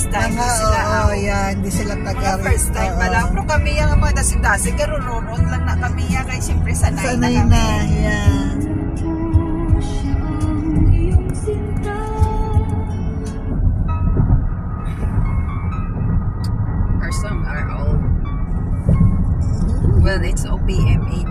time. Mga, Sila, yan, hindi sila taga mga first time pa lang. Pero kami yung mga dasig-dasig, karururoon lang na kami yan. Kaya siyempre sanay na kami. Yan. Or some are old. Well, it's OPM 8